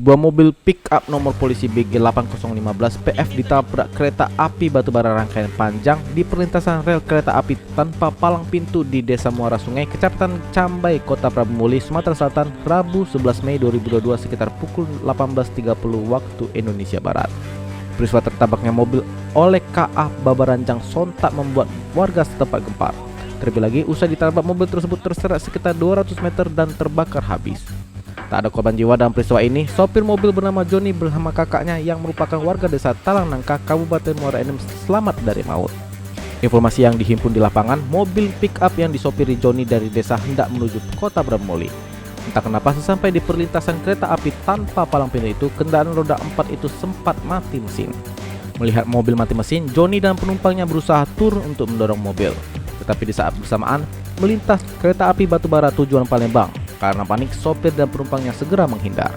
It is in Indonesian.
Sebuah mobil pick-up nomor polisi BG8015 PF ditabrak kereta api batubara rangkaian panjang di perlintasan rel kereta api tanpa palang pintu di Desa Muara Sungai, Kecamatan Cambai, Kota Prabumuli, Sumatera Selatan, Rabu 11 Mei 2022 sekitar pukul 18.30 waktu Indonesia Barat. Peristiwa tertabraknya mobil oleh KA Babaranjang sontak membuat warga setempat gempar. Terlebih lagi, usai ditabrak mobil tersebut terseret sekitar 200 meter dan terbakar habis. Tak ada korban jiwa dalam peristiwa ini. Sopir mobil bernama Joni bersama kakaknya yang merupakan warga desa Talang Nangka, Kabupaten Muara Enim selamat dari maut. Informasi yang dihimpun di lapangan, mobil pick-up yang disopiri Joni dari desa hendak menuju Kota Prabumuli. Entah kenapa sesampai di perlintasan kereta api tanpa palang pintu itu, kendaraan roda 4 itu sempat mati mesin. Melihat mobil mati mesin, Joni dan penumpangnya berusaha turun untuk mendorong mobil. Tetapi di saat bersamaan, melintas kereta api batubara tujuan Palembang. Karena panik, sopir dan penumpangnya segera menghindar.